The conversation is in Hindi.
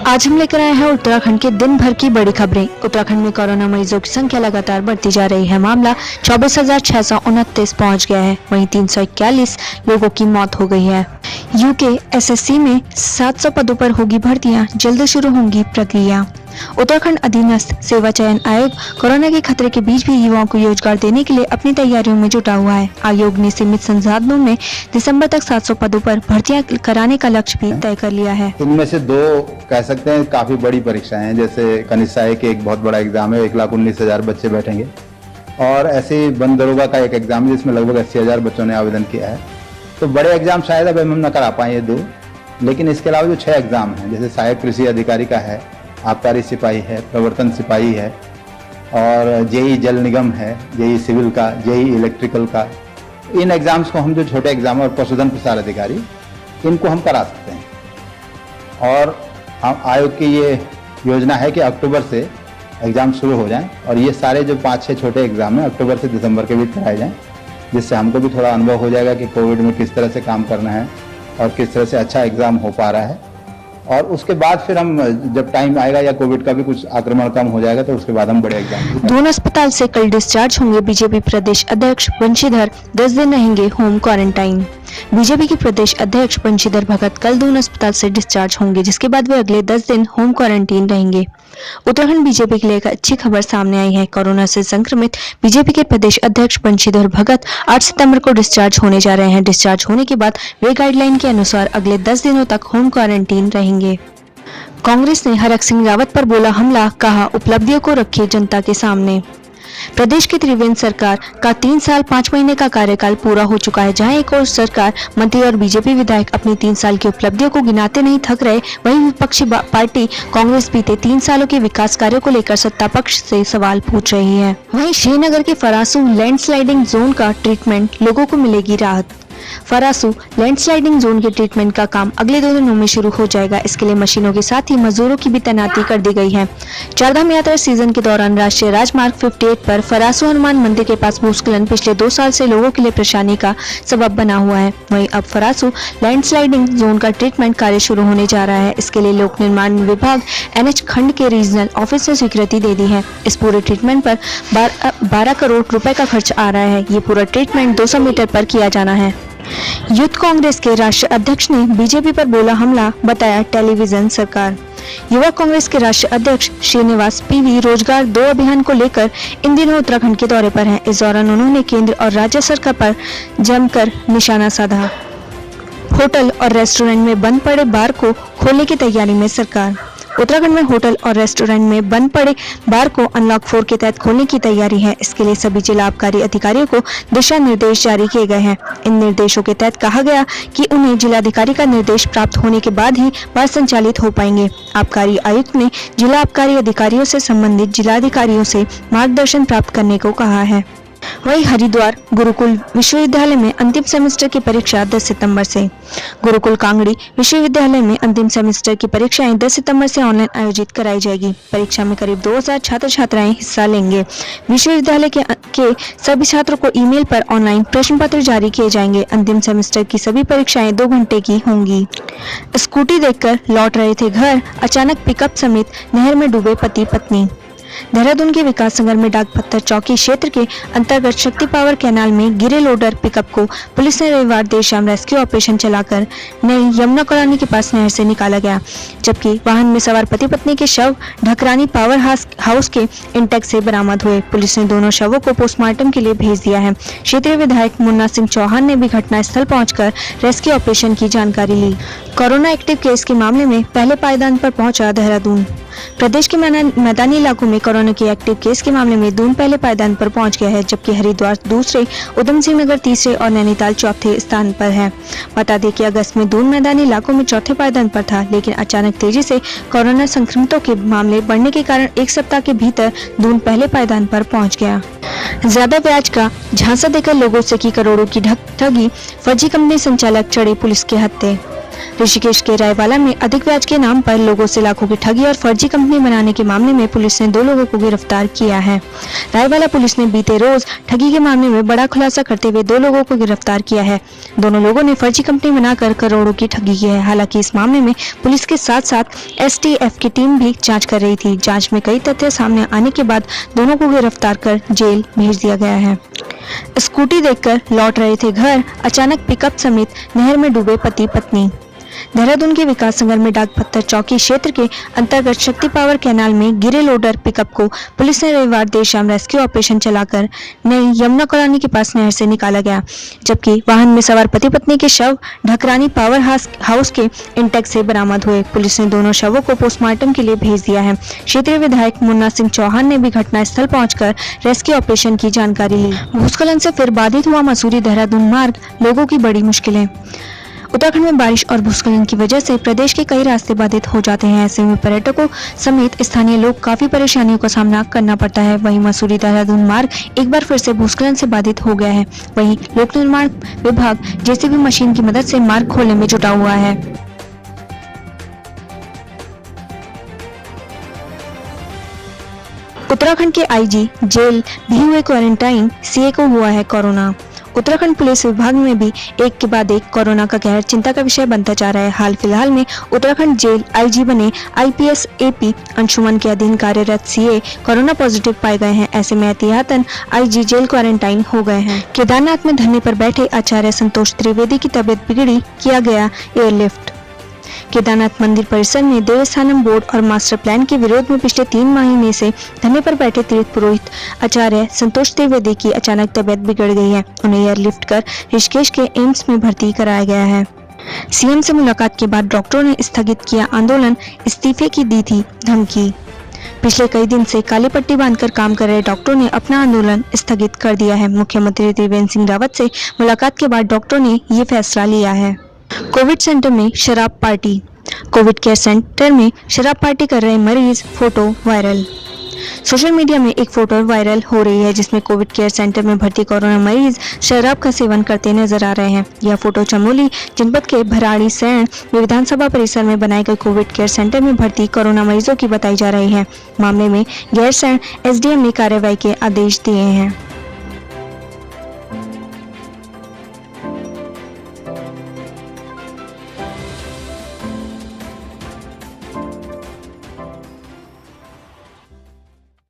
आज हम लेकर आए हैं उत्तराखंड के दिन भर की बड़ी खबरें। उत्तराखंड में कोरोना मरीजों की संख्या लगातार बढ़ती जा रही है। मामला 24,629 पहुंच गया है। वहीं 341 लोगों की मौत हो गई है। यूके एसएससी में 700 पदों पर होगी भर्तियां, जल्द शुरू होंगी प्रक्रिया। उत्तराखंड अधीनस्थ सेवा चयन आयोग कोरोना के खतरे के बीच भी युवाओं को रोजगार देने के लिए अपनी तैयारियों में जुटा हुआ है। आयोग ने सीमित संसाधनों में दिसंबर तक 700 पदों पर भर्तियां कराने का लक्ष्य भी तय कर लिया है। इनमें से दो कह सकते हैं काफी बड़ी परीक्षाएं हैं, जैसे कनिष्ठ सहायक एक बहुत बड़ा एग्जाम है, 1,19,000 बच्चे बैठेंगे, और ऐसे ही वन दरोगा का एक एग्जाम है जिसमें लगभग 80,000 बच्चों ने आवेदन किया है। तो बड़े एग्जाम शायद अब हम न करा पाए ये दो, लेकिन इसके अलावा जो 6 एग्जाम हैं, जैसे सहायक कृषि अधिकारी का है, आबकारी सिपाही है, प्रवर्तन सिपाही है, और जेई जल निगम है, जेई सिविल का, जेई इलेक्ट्रिकल का, इन एग्जाम्स को हम जो छोटे एग्जाम और पशुधन प्रसार अधिकारी, इनको हम करा सकते हैं। और आयोग की ये योजना है कि अक्टूबर से एग्जाम शुरू हो जाएं और ये सारे जो 5-6 छोटे एग्जाम हैं अक्टूबर से दिसंबर के बीच कराए जाएं, जिससे हमको भी थोड़ा अनुभव हो जाएगा कि कोविड में किस तरह से काम करना है और किस तरह से अच्छा एग्जाम हो पा रहा है। और उसके बाद फिर हम जब टाइम आएगा या कोविड का भी कुछ आक्रमण कम हो जाएगा तो उसके बाद हम बड़े एग्जाम। दून अस्पताल से कल डिस्चार्ज होंगे बीजेपी प्रदेश अध्यक्ष बंशीधर, 10 दिन रहेंगे होम क्वारंटाइन। बीजेपी के प्रदेश अध्यक्ष बंशीधर भगत कल दून अस्पताल से डिस्चार्ज होंगे, जिसके बाद वे अगले 10 दिन होम क्वारंटीन रहेंगे। उत्तराखंड बीजेपी के लिए एक अच्छी खबर सामने आई है। कोरोना से संक्रमित बीजेपी के प्रदेश अध्यक्ष बंशीधर भगत 8 सितंबर को डिस्चार्ज होने जा रहे हैं। डिस्चार्ज होने के बाद वे गाइडलाइन के अनुसार अगले 10 दिनों तक होम क्वारंटीन रहेंगे। कांग्रेस ने हरक सिंह रावत पर बोला हमला, कहा उपलब्धियों को रखे जनता के सामने। प्रदेश की त्रिवेंद्र सरकार का 3 साल 5 महीने का कार्यकाल पूरा हो चुका है। जहां एक और सरकार, मंत्री और बीजेपी विधायक अपनी 3 साल की उपलब्धियों को गिनाते नहीं थक रहे, वहीं विपक्षी पार्टी कांग्रेस बीते 3 सालों के विकास कार्यों को लेकर सत्ता पक्ष से सवाल पूछ रही है। वहीं श्रीनगर के फरासू लैंडस्लाइडिंग जोन का ट्रीटमेंट, लोगों को मिलेगी राहत। फरासू लैंडस्लाइडिंग जोन के ट्रीटमेंट का काम अगले 2 दिनों में शुरू हो जाएगा। इसके लिए मशीनों के साथ ही मजदूरों की भी तैनाती कर दी गई है। चारधाम यात्रा सीजन के दौरान राष्ट्रीय राजमार्ग 58 पर फरासू हनुमान मंदिर के पास भूस्खलन पिछले 2 साल से लोगों के लिए परेशानी का सबब बना हुआ है। वहीं अब फरासू लैंडस्लाइडिंग जोन का ट्रीटमेंट कार्य शुरू होने जा रहा है। इसके लिए लोक निर्माण विभाग NH खंड के रीजनल ऑफिस ने स्वीकृति दे दी है। इस पूरे ट्रीटमेंट पर 12 करोड़ रुपए का खर्च आ रहा है। ये पूरा ट्रीटमेंट 200 मीटर पर किया जाना है। यूथ कांग्रेस के राष्ट्रीय अध्यक्ष ने बीजेपी पर बोला हमला, बताया टेलीविजन सरकार। युवा कांग्रेस के राष्ट्रीय अध्यक्ष श्रीनिवास PV रोजगार 2 अभियान को लेकर इन दिनों उत्तराखंड के दौरे पर हैं। इस दौरान उन्होंने केंद्र और राज्य सरकार पर जमकर निशाना साधा। होटल और रेस्टोरेंट में बंद पड़े बार को खोलने की तैयारी में सरकार। उत्तराखंड में होटल और रेस्टोरेंट में बंद पड़े बार को अनलॉक 4 के तहत खोलने की तैयारी है। इसके लिए सभी जिला आबकारी अधिकारियों को दिशा निर्देश जारी किए गए हैं। इन निर्देशों के तहत कहा गया कि उन्हें जिलाधिकारी का निर्देश प्राप्त होने के बाद ही बार संचालित हो पाएंगे। आबकारी आयुक्त ने जिला आबकारी अधिकारियों से संबंधित जिलाधिकारियों से मार्गदर्शन प्राप्त करने को कहा है। वहीं हरिद्वार गुरुकुल विश्वविद्यालय में अंतिम सेमेस्टर की परीक्षा 10 सितंबर से। गुरुकुल कांगड़ी विश्वविद्यालय में अंतिम सेमेस्टर की परीक्षाएं 10 सितंबर से ऑनलाइन आयोजित कराई जाएगी। परीक्षा में करीब 2000 छात्र छात्राएं हिस्सा लेंगे। विश्वविद्यालय के सभी छात्रों को ईमेल पर ऑनलाइन प्रश्न पत्र जारी किए जाएंगे। अंतिम सेमेस्टर की सभी परीक्षाएं 2 घंटे की होंगी। स्कूटी देखकर लौट रहे थे घर, अचानक पिकअप समेत नहर में डूबे पति पत्नी। देहरादून के विकास नगर में डाक पत्थर चौकी क्षेत्र के अंतर्गत शक्ति पावर कैनाल में गिरे लोडर पिकअप को पुलिस ने रविवार देर शाम रेस्क्यू ऑपरेशन चलाकर नई यमुना कॉलोनी के पास नहर से निकाला गया, जबकि वाहन में सवार पति पत्नी के शव ढकरानी पावर हाउस के इंटेक से बरामद हुए। पुलिस ने दोनों शवों को पोस्टमार्टम के लिए भेज दिया है। क्षेत्रीय विधायक मुन्ना सिंह चौहान ने भी घटनास्थल पहुंचकर रेस्क्यू ऑपरेशन की जानकारी ली। कोरोना एक्टिव केस के मामले में पहले पायदान पर पहुंचा देहरादून। प्रदेश के मैदानी इलाकों में कोरोना के एक्टिव केस के मामले में दून पहले पायदान पर पहुंच गया है, जबकि हरिद्वार दूसरे, उधम सिंह नगर तीसरे और नैनीताल चौथे स्थान पर है। बता दें कि अगस्त में दून मैदानी इलाकों में चौथे पायदान पर था, लेकिन अचानक तेजी से कोरोना संक्रमितों के मामले बढ़ने के कारण 1 सप्ताह के भीतर दून पहले पायदान पर पहुंच गया। ज्यादा ब्याज का झांसा देकर लोगों से की करोड़ों की ठगी, फर्जी कंपनी संचालक चढ़े पुलिस के हत्थे। ऋषिकेश के रायवाला में अधिक ब्याज के नाम पर लोगों से लाखों की ठगी और फर्जी कंपनी बनाने के मामले में पुलिस ने 2 लोगों को गिरफ्तार किया है। रायवाला पुलिस ने बीते रोज ठगी के मामले में बड़ा खुलासा करते हुए 2 लोगों को गिरफ्तार किया है। दोनों लोगों ने फर्जी कंपनी बनाकर करोड़ों की ठगी की है। हालांकि इस मामले में पुलिस के साथ साथ STF की टीम भी जाँच कर रही थी। जाँच में कई तथ्य सामने आने के बाद दोनों को गिरफ्तार कर जेल भेज दिया गया है। स्कूटी देखकर लौट रहे थे घर, अचानक पिकअप समेत नहर में डूबे पति पत्नी। देहरादून के विकास नगर में डाक पत्थर चौकी क्षेत्र के अंतर्गत शक्ति पावर कैनाल में गिरे लोडर पिकअप को पुलिस ने रविवार देर शाम रेस्क्यू ऑपरेशन चलाकर नई यमुना कॉलोनी के पास नहर से निकाला गया, जबकि वाहन में सवार पति पत्नी के शव ढकरानी पावर हाउस के इंटेक से बरामद हुए। पुलिस ने दोनों शवों को पोस्टमार्टम के लिए भेज दिया है। क्षेत्रीय विधायक मुन्ना सिंह चौहान ने भी घटनास्थल पहुंचकर रेस्क्यू ऑपरेशन की जानकारी ली। भूस्खलन से फिर बाधित हुआ मसूरी देहरादून मार्ग, लोगों की बड़ी मुश्किलें। उत्तराखंड में बारिश और भूस्खलन की वजह से प्रदेश के कई रास्ते बाधित हो जाते हैं। ऐसे में पर्यटकों समेत स्थानीय लोग काफी परेशानियों का सामना करना पड़ता है। वहीं मसूरी देहरादून मार्ग एक बार फिर से भूस्खलन से बाधित हो गया है। वहीं लोक निर्माण विभाग JCB मशीन की मदद से मार्ग खोलने में जुटा हुआ है। उत्तराखंड के IG जेल भी हुए क्वारंटाइन, CA को हुआ है कोरोना। उत्तराखंड पुलिस विभाग में भी एक के बाद एक कोरोना का कहर चिंता का विषय बनता जा रहा है। हाल फिलहाल में उत्तराखंड जेल IG बने IPS AP अंशुमन के अधीन कार्यरत CA कोरोना पॉजिटिव पाए गए हैं। ऐसे में एहतियातन IG जेल क्वारंटाइन हो गए हैं। केदारनाथ में धरने पर बैठे आचार्य संतोष त्रिवेदी की तबीयत बिगड़ी, किया गया एयरलिफ्ट। केदारनाथ मंदिर परिसर में देवस्थानम बोर्ड और मास्टर प्लान के विरोध में पिछले 3 महीने से धरने पर बैठे तीर्थ पुरोहित आचार्य संतोष त्रिवेदी की अचानक तबीयत बिगड़ गई है। उन्हें एयरलिफ्ट कर ऋषिकेश के एम्स में भर्ती कराया गया है। CM से मुलाकात के बाद डॉक्टरों ने स्थगित किया आंदोलन, इस्तीफे की दी थी धमकी। पिछले कई दिन से काली पट्टी बांधकर काम कर रहे डॉक्टरों ने अपना आंदोलन स्थगित कर दिया है। मुख्यमंत्री त्रिवेंद्र सिंह रावत से मुलाकात के बाद डॉक्टरों ने ये फैसला लिया है। कोविड सेंटर में शराब पार्टी। कोविड केयर सेंटर में शराब पार्टी कर रहे मरीज, फोटो वायरल। सोशल मीडिया में एक फोटो वायरल हो रही है जिसमें कोविड केयर सेंटर में भर्ती कोरोना मरीज शराब का सेवन करते नजर आ रहे हैं। यह फोटो चमोली जनपद के भराड़ी सैण विधानसभा परिसर में बनाए गए कोविड केयर सेंटर में भर्ती कोरोना मरीजों की बताई जा रही है। मामले में गैरसैंण SDM ने कार्रवाई के आदेश दिए हैं।